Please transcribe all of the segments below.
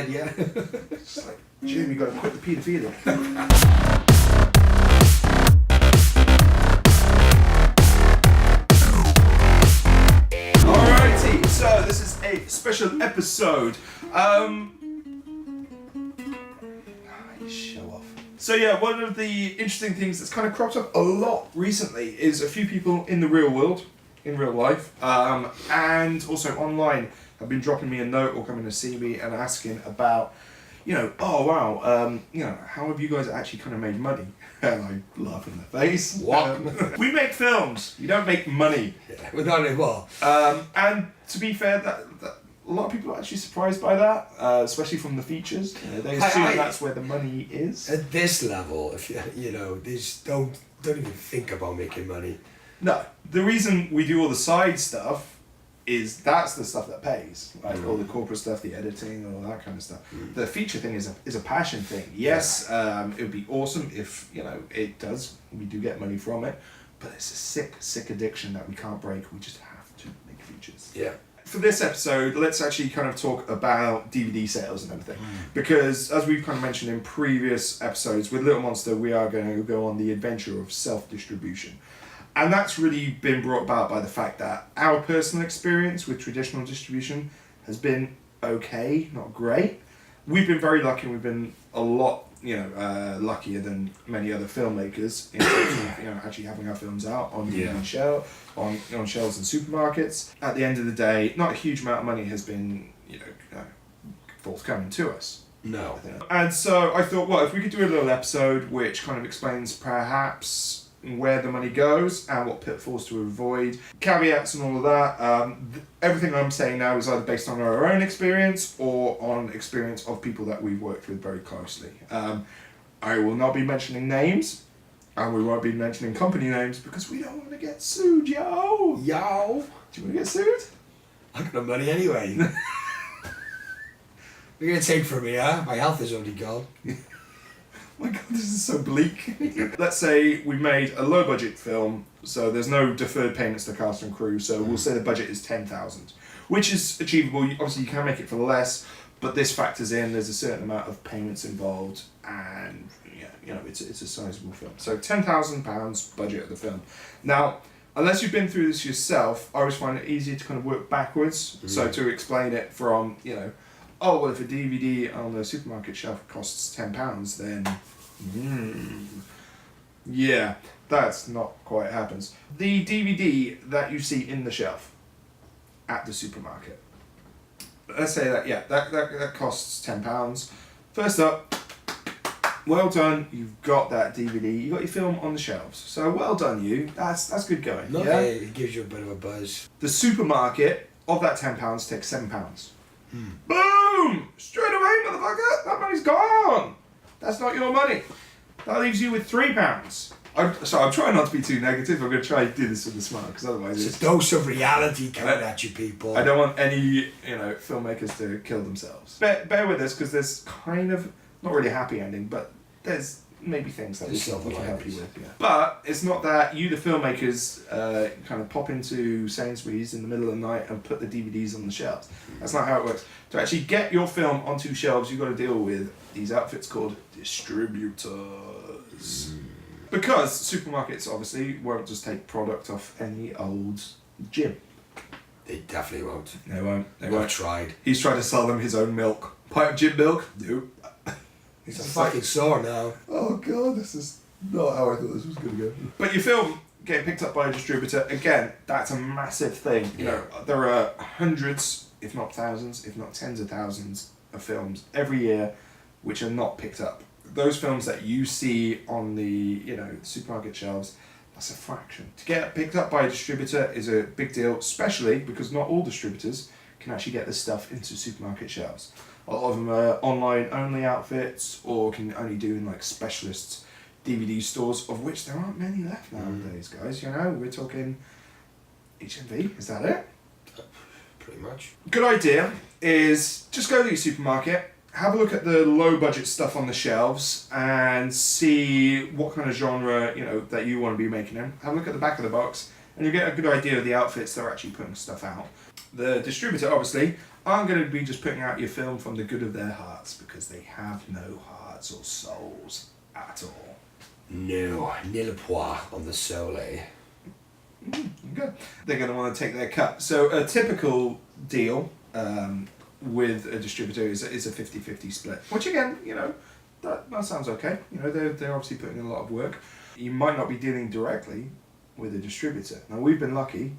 head, yeah. It's like, Jim, you got to quit the paedophilia. Alrighty, so this is a special episode. Show off. So yeah, one of the interesting things that's kind of cropped up a lot recently is a few people in the real world, in real life, and also online have been dropping me a note or coming to see me and asking about, oh wow, how have you guys actually kind of made money? And I laugh in the face. What? We make films. You don't make money. Yeah, we're not anymore. And to be fair, that a lot of people are actually surprised by that, especially from the features. They assume that's where the money is. At this level, if these don't even think about making money. No, the reason we do all the side stuff is that's the stuff that pays, like all the corporate stuff, the editing, and all that kind of stuff. The feature thing is a passion thing. Yes, it would be awesome if it does. We do get money from it, but it's a sick addiction that we can't break. We just have to make features. Yeah. For this episode, let's actually kind of talk about DVD sales and everything, because as we've kind of mentioned in previous episodes, with Little Monster, we are going to go on the adventure of self-distribution. And that's really been brought about by the fact that our personal experience with traditional distribution has been okay, not great. We've been very lucky. We've been a lot, luckier than many other filmmakers in terms of, actually having our films out on on shelves in supermarkets. At the end of the day, not a huge amount of money has been, forthcoming to us. No. And so I thought, well, if we could do a little episode which kind of explains perhaps where the money goes and what pitfalls to avoid, caveats and all of that. Everything I'm saying now is either based on our own experience or on experience of people that we've worked with very closely. I will not be mentioning names, and we won't be mentioning company names because we don't want to get sued, yo! Yo! Do you want to get sued? I got no money anyway. What are you going to take from me, huh? My health is already gone. My God, this is so bleak. Let's say we made a low budget film, so there's no deferred payments to cast and crew, so we'll say the budget is 10,000, which is achievable. Obviously you can make it for less, but this factors in, there's a certain amount of payments involved, and it's a sizable film. So £10,000 budget of the film. Now, unless you've been through this yourself, I always find it easier to kind of work backwards. So to explain it from, oh, well, if a DVD on the supermarket shelf costs £10, then, yeah, that's not quite happens. The DVD that you see in the shelf at the supermarket, let's say that, that costs £10. First up, well done, you've got that DVD, you got your film on the shelves. So well done you, that's good going. No, yeah? It gives you a bit of a buzz. The supermarket, of that £10, takes £7. Boom! Straight away, motherfucker! That money's gone! That's not your money. That leaves you with £3. I'm trying not to be too negative. I'm going to try to do this with the smile, because otherwise it's a dose of reality coming at you, people. I don't want any, filmmakers to kill themselves. Bear with us, because there's kind of, not really a happy ending, but there's maybe things that we can help you with. Yeah. But it's not that you, the filmmakers, kind of pop into Sainsbury's in the middle of the night and put the DVDs on the shelves. That's not how it works. To actually get your film onto shelves, you've got to deal with these outfits called distributors. Because supermarkets obviously won't just take product off any old gym. They definitely won't. They won't. I've tried. He's trying to sell them his own milk. Pint of gym milk? Nope. It's a fucking sore now. Oh God, this is not how I thought this was going to go. But your film getting picked up by a distributor, again, that's a massive thing. There are hundreds, if not thousands, if not tens of thousands of films every year which are not picked up. Those films that you see on the supermarket shelves, that's a fraction. To get picked up by a distributor is a big deal, especially because not all distributors can actually get this stuff into supermarket shelves. A lot of them are online only outfits, or can only do in like specialist DVD stores, of which there aren't many left nowadays, guys. We're talking HMV, is that it? Pretty much. Good idea is just go to your supermarket, have a look at the low budget stuff on the shelves and see what kind of genre that you want to be making in. Have a look at the back of the box and you'll get a good idea of the outfits that are actually putting stuff out. The distributor, obviously, aren't going to be just putting out your film from the good of their hearts, because they have no hearts or souls at all. No, nil pois on the soul, eh? Good. They're going to want to take their cut. So a typical deal with a distributor is a 50-50 split, which again, you know, that sounds okay. You know, they're obviously putting in a lot of work. You might not be dealing directly with a distributor. Now, we've been lucky.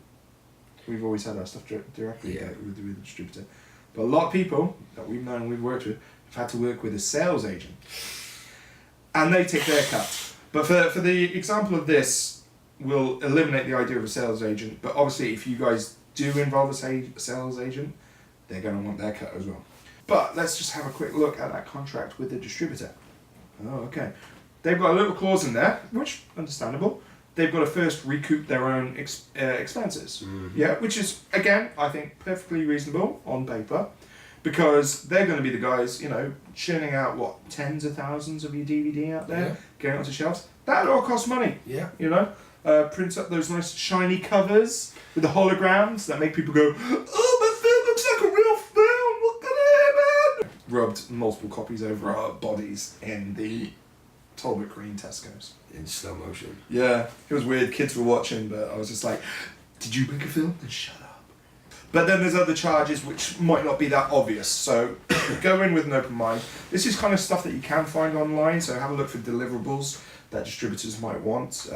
We've always had our stuff directly with the distributor. But a lot of people that we've known and we've worked with have had to work with a sales agent. And they take their cut. But for the example of this, we'll eliminate the idea of a sales agent. But obviously, if you guys do involve a sales agent, they're going to want their cut as well. But let's just have a quick look at that contract with the distributor. Oh, okay. They've got a little clause in there, which understandable. They've got to first recoup their own expenses. Mm-hmm. Yeah, which is, again, I think perfectly reasonable on paper, because they're going to be the guys, you know, churning out, what, tens of thousands of your DVD out there, getting onto shelves. That all costs money. Yeah. You know, print up those nice shiny covers with the holograms that make people go, oh, my film looks like a real film, look at it, man! Rubbed multiple copies over our bodies in the Talbot Green Tesco's. In slow motion. Yeah, it was weird. Kids were watching, but I was just like, did you make a film? Then shut up. But then there's other charges which might not be that obvious. So go in with an open mind. This is kind of stuff that you can find online. So have a look for deliverables that distributors might want.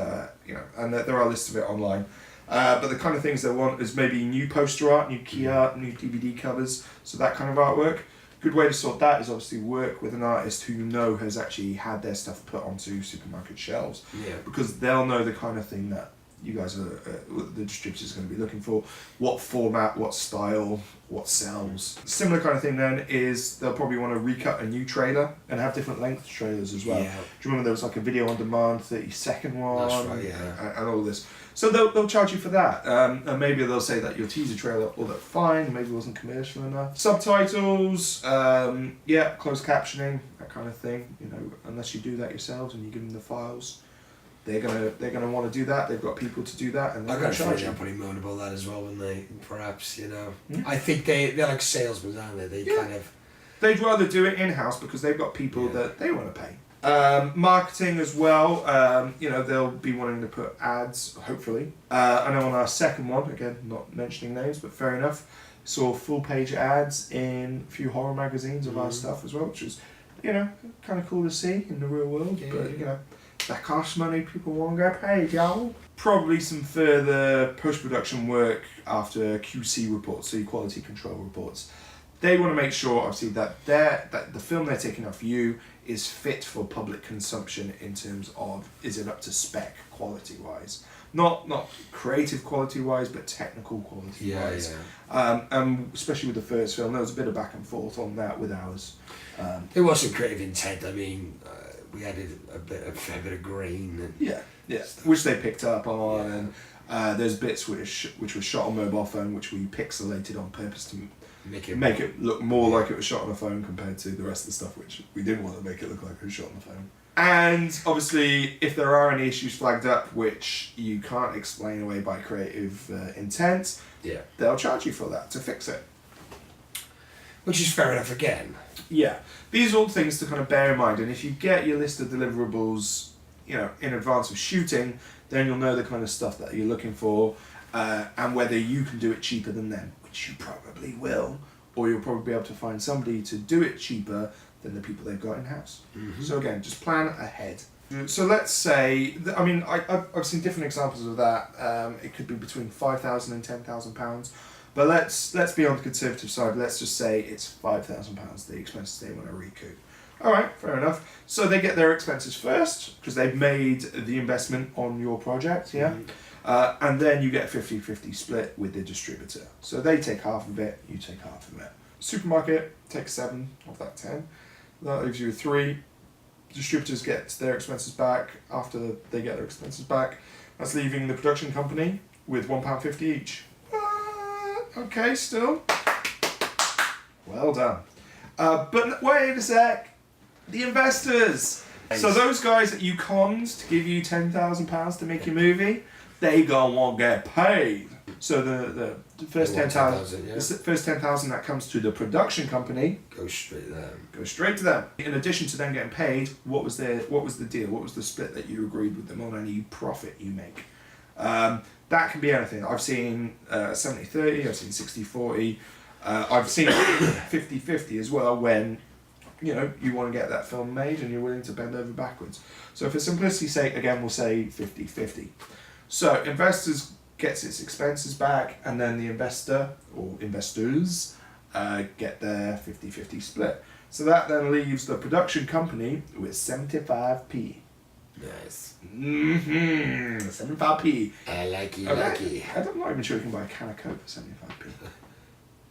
You know, and there are lists of it online. But the kind of things they want is maybe new poster art, new key art, new DVD covers. So that kind of artwork. Good way to sort that is obviously work with an artist who you know has actually had their stuff put onto supermarket shelves. Yeah. Because they'll know the kind of thing that you guys are, the distributor's going to be looking for. What format, what style, what sells. Similar kind of thing then is they'll probably want to recut a new trailer and have different length trailers as well. Yeah. Do you remember there was like a video on demand 30-second one? That's right, yeah. And all this. So they'll charge you for that. And maybe they'll say that your teaser trailer, all that fine, maybe wasn't commercial enough. Subtitles, closed captioning, that kind of thing. You know, unless you do that yourselves and you give them the files, they're gonna want to do that. They've got people to do that, and they're going to charge you. They're pretty moan about that as well, when they perhaps, you know. Yeah. I think they're like salesmen, aren't they? They kind of. They'd rather do it in house because they've got people that they want to pay. Marketing as well, you know, they'll be wanting to put ads, hopefully. I know on our second one, again, not mentioning names, but fair enough, saw full page ads in a few horror magazines of our stuff as well, which was, you know, kind of cool to see in the real world. Yeah, but, you know, that costs money, people won't get paid, y'all. Probably some further post-production work after QC reports, so quality control reports. They want to make sure, obviously, that the film they're taking off you is fit for public consumption in terms of, is it up to spec quality-wise? Not creative quality-wise, but technical quality-wise. Yeah. And especially with the first film, there was a bit of back and forth on that with ours. It wasn't creative intent. I mean, we added a fair bit of grain. And which they picked up on. And there's bits which were shot on mobile phone, which we pixelated on purpose to make it look more like it was shot on a phone compared to the rest of the stuff which we didn't want to make it look like it was shot on the phone. And obviously, if there are any issues flagged up which you can't explain away by creative intent, they'll charge you for that to fix it. Which is fair enough again. Yeah. These are all things to kind of bear in mind, and if you get your list of deliverables, you know, in advance of shooting, then you'll know the kind of stuff that you're looking for, and whether you can do it cheaper than them, which you probably will, or you'll probably be able to find somebody to do it cheaper than the people they've got in-house. Mm-hmm. So again, just plan ahead. So let's say, I mean, I've seen different examples of that. It could be between £5,000 and £10,000, but let's be on the conservative side. Let's just say it's £5,000, the expenses they want to recoup. All right, fair enough. So they get their expenses first because they've made the investment on your project, and then you get a 50-50 split with the distributor. So they take half of it, you take half of it. Supermarket takes 7 of that 10. That leaves you 3. Distributors get their expenses back after they get their expenses back. That's leaving the production company with £1.50 each. Okay, still. Well done. But wait a sec. The investors. So those guys that you conned to give you £10,000 to make your movie, they gonna want to get paid. So the first They want 10,000, yeah. the first 10,000 that comes to the production company Go straight there. goes straight to them. In addition to them getting paid, what was the deal? What was the split that you agreed with them on any profit you make? That can be anything. I've seen 70-30, I've seen 60-40, I've seen 50-50 as well when you want to get that film made and you're willing to bend over backwards. So for simplicity's sake, again, we'll say 50-50. So investors gets its expenses back, and then the investor or investors get their 50-50 split. So that then leaves the production company with 75p. Nice. 75p. I like it. I'm not even sure you can buy a can of Coke for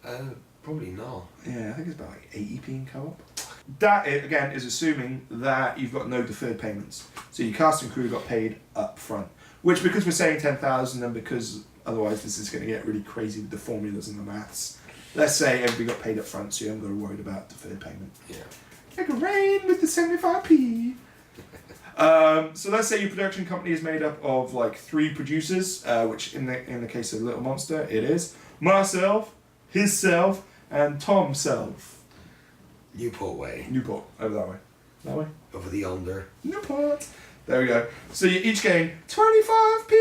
75p. Probably not. Yeah, I think it's about like 80p in co-op. That, again, is assuming that you've got no deferred payments. So your cast and crew got paid up front. Which, because we're saying 10,000 and because otherwise this is going to get really crazy with the formulas and the maths, let's say everybody got paid up front so you haven't got to worry about deferred payment. Yeah. Like a rain with the 75p. So let's say your production company is made up of like 3 producers, which in the case of Little Monster, it is myself, hisself, and Tomself. Newport way. Newport, over that way. That way? Over the yonder. Newport. There we go. So you're each getting 25p,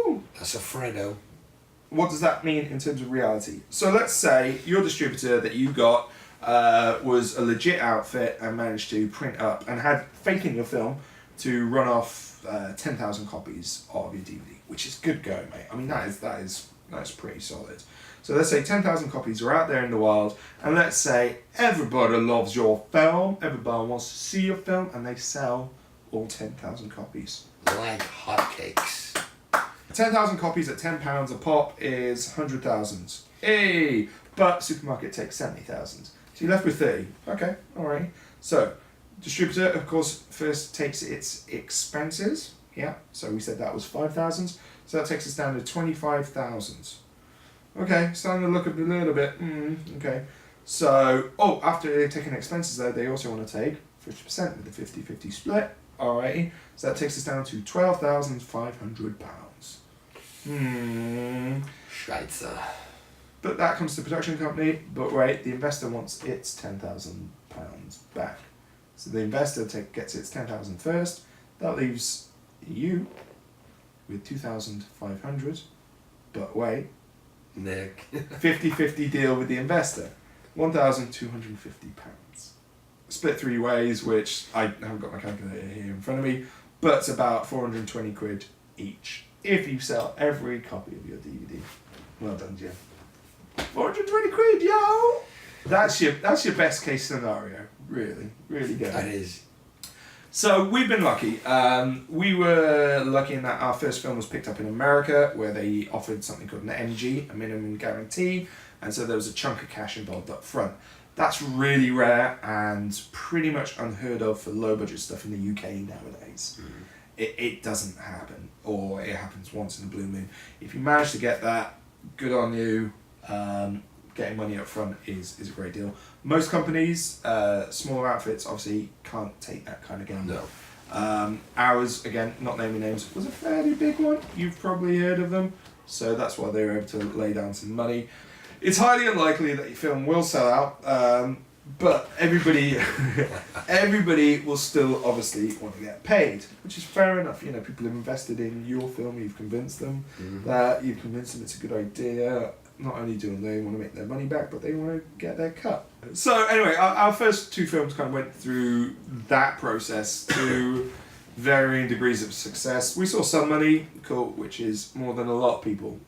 yo! That's a Freddo. What does that mean in terms of reality? So let's say your distributor that you got was a legit outfit and managed to print up and had faith in your film to run off 10,000 copies of your DVD, which is good going, mate. I mean, that is pretty solid. So let's say 10,000 copies are out there in the wild, and let's say everybody loves your film, everybody wants to see your film, and they sell all 10,000 copies. Like hotcakes. 10,000 copies at £10 a pop is 100,000. Hey! But supermarket takes 70,000. So you're left with 30. Okay, alright. So, distributor, of course, first takes its expenses. Yeah, so we said that was 5,000. So that takes us down to 25,000. Okay, starting to look a little bit, okay. So, after they're taking expenses though, they also want to take 50% with the 50-50 split. Alrighty, so that takes us down to £12,500. Schweizer. But that comes to the production company, but wait, the investor wants its £10,000 back. So the investor gets its 10,000 first, that leaves you with 2,500, but wait, Nick. 50-50 deal with the investor, £1,250. Split 3 ways, which I haven't got my calculator here in front of me, but it's about 420 quid each if you sell every copy of your DVD. Well done, Jim. 420 quid, yo! That's your best case scenario, really good. That is. So we've been lucky. We were lucky in that our first film was picked up in America, where they offered something called an MG, a minimum guarantee, and so there was a chunk of cash involved up front. That's really rare and pretty much unheard of for low budget stuff in the UK nowadays. It doesn't happen, or it happens once in a blue moon. If you manage to get that, good on you. Getting money up front is a great deal. Most companies, smaller outfits, obviously can't take that kind of gamble. No. Ours, again, not naming names, was a fairly big one. You've probably heard of them, so that's why they were able to lay down some money. It's highly unlikely that your film will sell out, but everybody will still obviously want to get paid, which is fair enough. People have invested in your film, you've convinced them that it's a good idea. Not only do they want to make their money back, but they want to get their cut. So anyway, our first 2 films kind of went through that process to varying degrees of success. We saw some money, cool, which is more than a lot of people.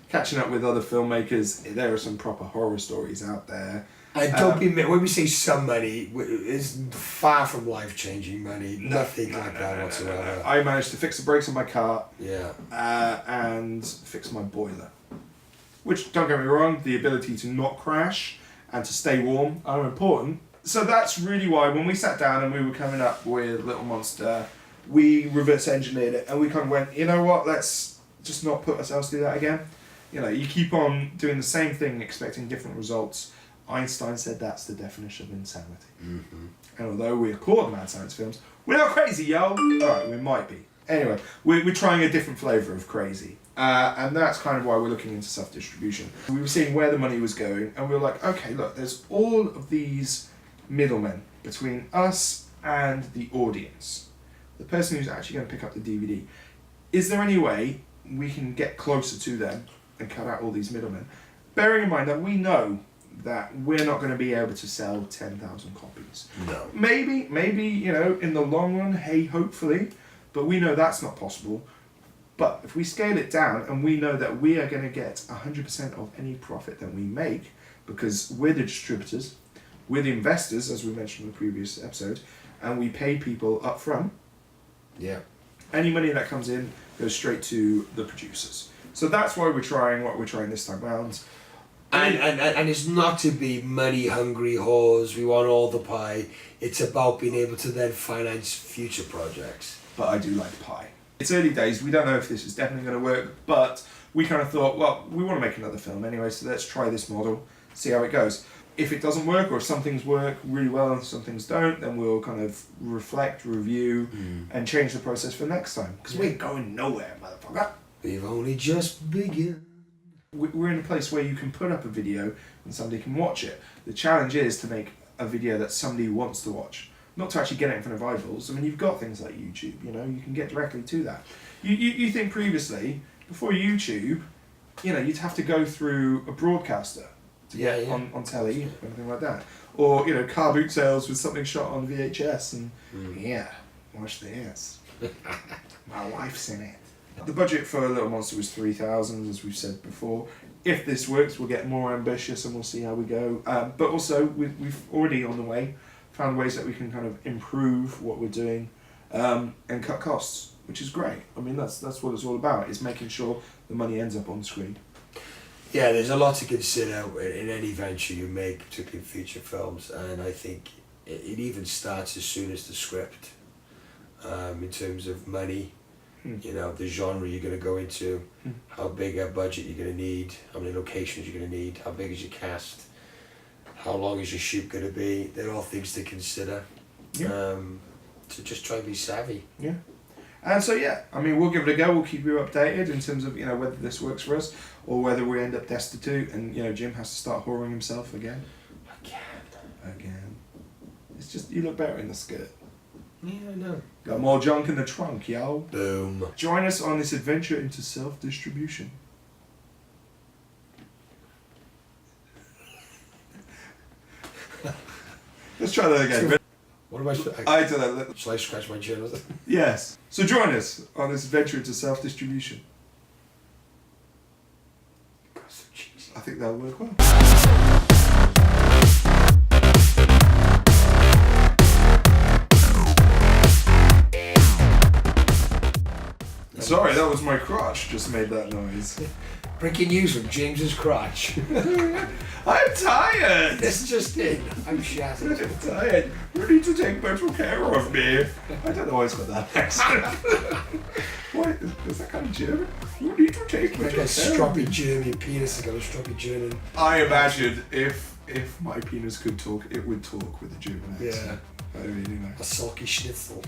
Catching up with other filmmakers, there are some proper horror stories out there. And don't be when we say some money, it's far from life-changing money. Nothing like that whatsoever. I managed to fix the brakes on my car. Yeah. And fix my boiler. Which, don't get me wrong, the ability to not crash and to stay warm are important. So that's really why when we sat down and we were coming up with Little Monster, we reverse engineered it and we kind of went, you know what, let's just not put ourselves through that again. You keep on doing the same thing expecting different results. Einstein said that's the definition of insanity. And although we are called mad science films, we're not crazy, yo! Alright, we might be. Anyway, we're trying a different flavour of crazy. And that's kind of why we're looking into self-distribution. We were seeing where the money was going, and we were like, okay, look, there's all of these middlemen between us and the audience, the person who's actually going to pick up the DVD. Is there any way we can get closer to them and cut out all these middlemen? Bearing in mind that we know that we're not going to be able to sell 10,000 copies. No. Maybe, you know, in the long run, hey, hopefully, but we know that's not possible. But if we scale it down and we know that we are going to get 100% of any profit that we make, because we're the distributors, we're the investors, as we mentioned in the previous episode, and we pay people up front, Yeah. any money that comes in goes straight to the producers. So that's why we're trying what we're trying this time round. And it's not to be money hungry whores, we want all the pie. It's about being able to then finance future projects. But I do like pie. It's early days, we don't know if this is definitely going to work, but we kind of thought, well, we want to make another film anyway, so let's try this model, see how it goes. If it doesn't work, or if some things work really well and some things don't, then we'll kind of reflect, review, and change the process for next time. Because we're going nowhere, motherfucker. We've only just begun. We're in a place where you can put up a video and somebody can watch it. The challenge is to make a video that somebody wants to watch. Not to actually get it in front of eyeballs. I mean, you've got things like YouTube, you know, you can get directly to that. You think previously, before YouTube, you know, you'd have to go through a broadcaster to get on telly, or anything like that. Or, you know, car boot sales with something shot on VHS and, yeah, watch this. My wife's in it. The budget for Little Monster was 3,000, as we've said before. If this works, we'll get more ambitious and we'll see how we go. But also, we've already on the way found ways that we can kind of improve what we're doing and cut costs, which is great. I mean, that's what it's all about, is making sure the money ends up on the screen. Yeah, there's a lot to consider in any venture you make, particularly in feature films, and I think it even starts as soon as the script, in terms of money, you know, the genre you're going to go into, how big a budget you're going to need, how many locations you're going to need, how big is your cast, how long is your shoot going to be. They're all things to consider. To just try and be savvy. Yeah. And so, yeah, I mean, we'll give it a go. We'll keep you updated in terms of, you know, whether this works for us or whether we end up destitute and, you know, Jim has to start whoring himself again. Again. It's just, you look better in the skirt. Yeah, I know. Got more junk in the trunk, yo. Boom. Join us on this adventure into self-distribution. Let's try that again. What am I don't know. Shall I scratch my chin? Yes. So join us on this adventure into self-distribution. I think that'll work well. Sorry, that was my crotch just made that noise. Breaking news from James's crotch. I'm tired! This just in. I'm shattered. I'm tired. You need to take better care of me. I don't know why it's got that accent. What? Is that kind of German? You need to take better care like a stroppy German penis. I got a stroppy German. I imagine if my penis could talk, it would talk with a German accent. Yeah. I really know. A sulky schnitzel.